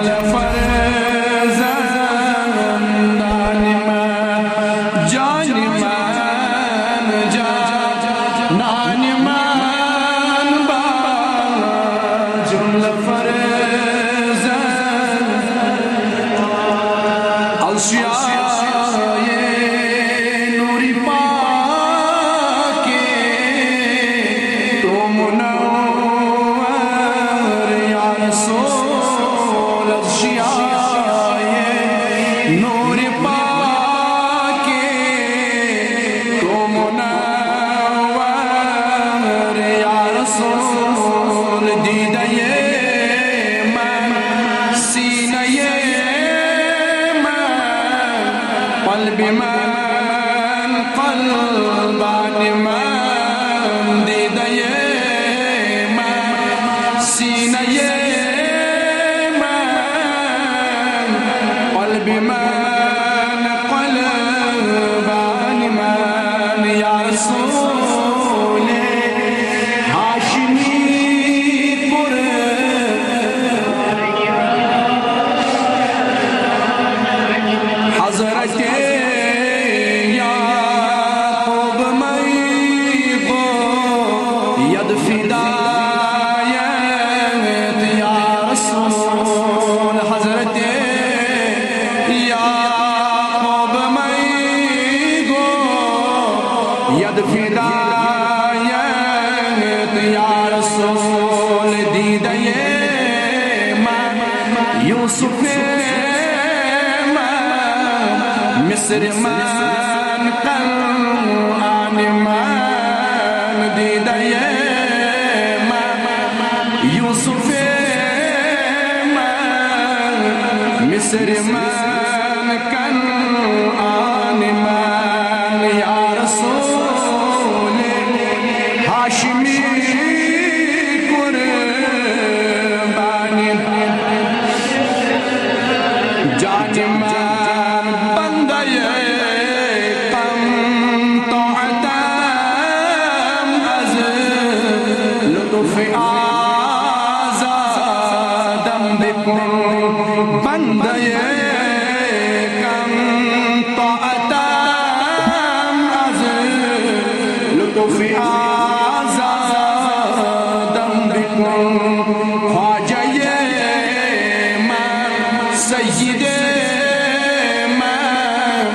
جملہ فرزندان من جان من جانان من با جملہ فرزند الشیائے نوری پاک تو منور یا رسول الشیائے نوری پاک تو منور یا رسول دیدہ من سینہ قلب من قلبان من دیدہ من سینہ من قلب من قلبان من یا رسول ہاشمی پر حضرت یعقوب میں کو ید فدایت یا رسول حضرت یعقوب میں کو ید فدایت یا رسول دیدہ من یوسف مصر من قرآن من دیدہ من یوسف من مصر من قرآن من یا رسول ہاشمی قربان جان من آزادم بکن بندہ کم طاعتم از لطف آزادم بکن خواجہ من سید من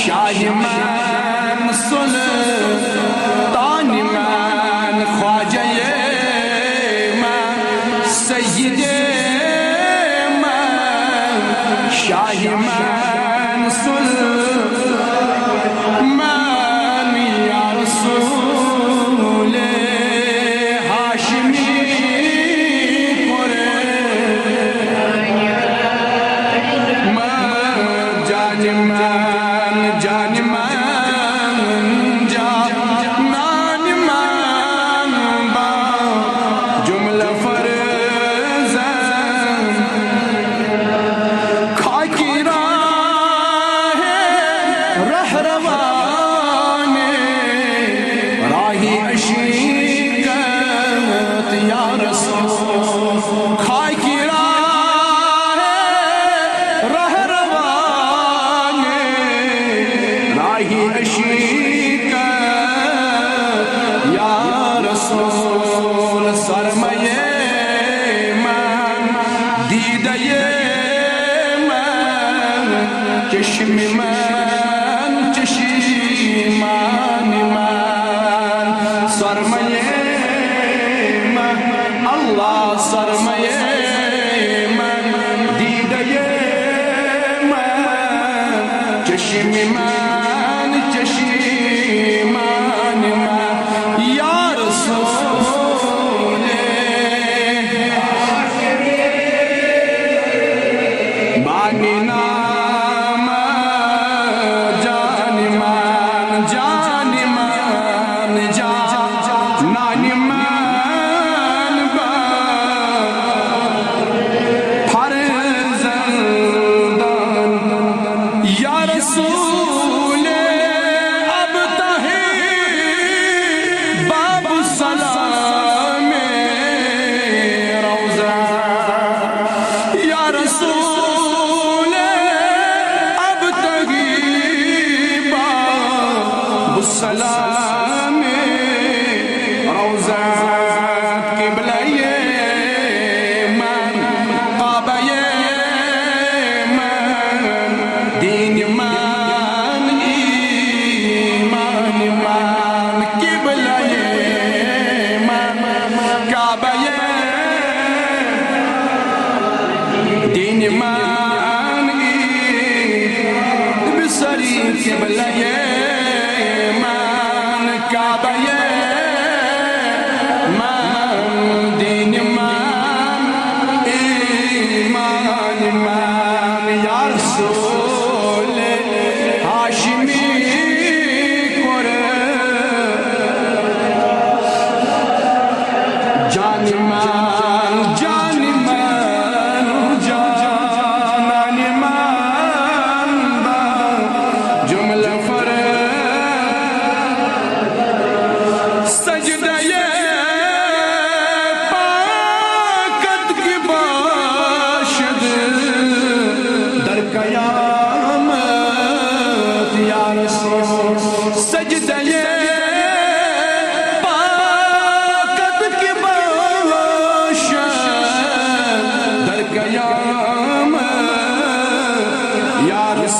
شاہ من سلطان من خواجہ سید من شاہ من سلطان یا رسول ہاشمی پر جان من جان من جانان من با جملہ چشم من چشیمان من سرمایہ من اللہ سرمایہ من دیدہ من چشم من چشیمان من یا رسول بانی نام جان من جان من جانان من با فرزندان یا رسول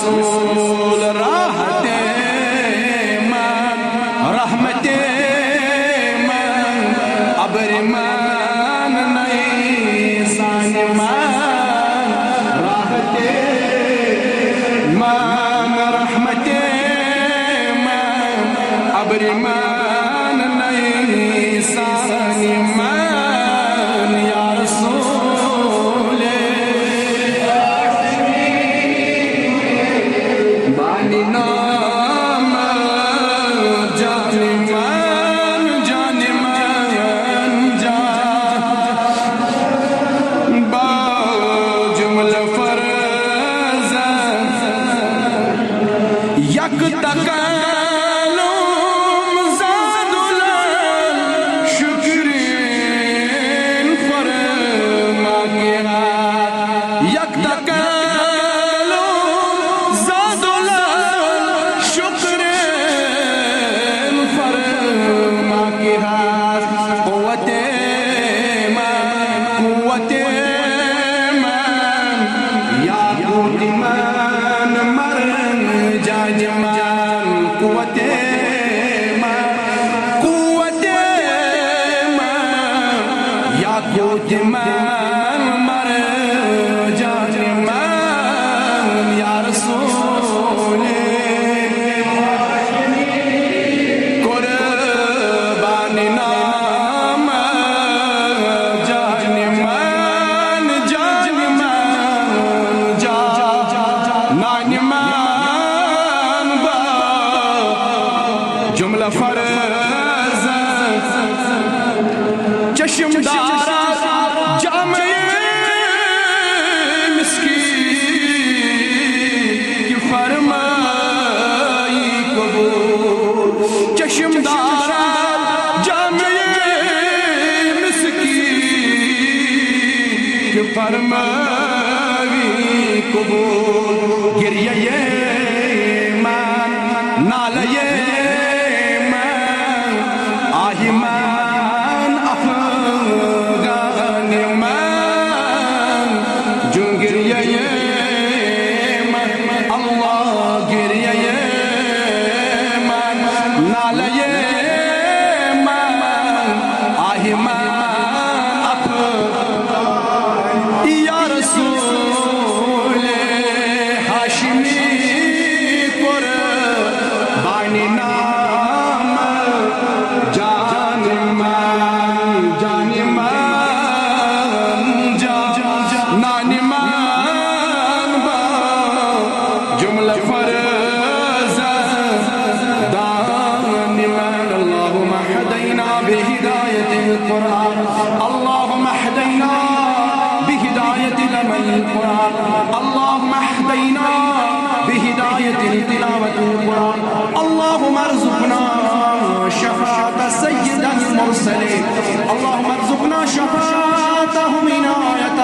رسول راحت من رحمت من ابر من نیسان من راحت من رحمت من ابر من نیسان من یا رسول بانی نام جان من جان من جان با جمل فرز یک تکلم زادل شکرین فرما کیا یک تکلم زادل شکرین فرما کیا قوت من یا قوت من مرن جان من قوت من یا قوت من مرن جان من یا رسول قربان نام جان من جان نان من با جملہ فرز چشم دارا جامع مسکین کی فرمائی قبول چشم دارا جامع مسکین کی فرمائی قبول گریہ من نالے من آہی من افغان من جن گریہ من اللہ گریہ من نالے من آہی من افغان یا رسول ہاشمی قربان نام جان من نان من با جملہ فرز دان من اللہم اہدینا بہدایت القرآن اللہم اہدینا بہدایت لمن القرآن اللہم اہدینا بہدایت تلاوت القرآن اللہم ارزقنا شفاعت سید المرسلین اللہم ارزقنا شفاعتہ من آیت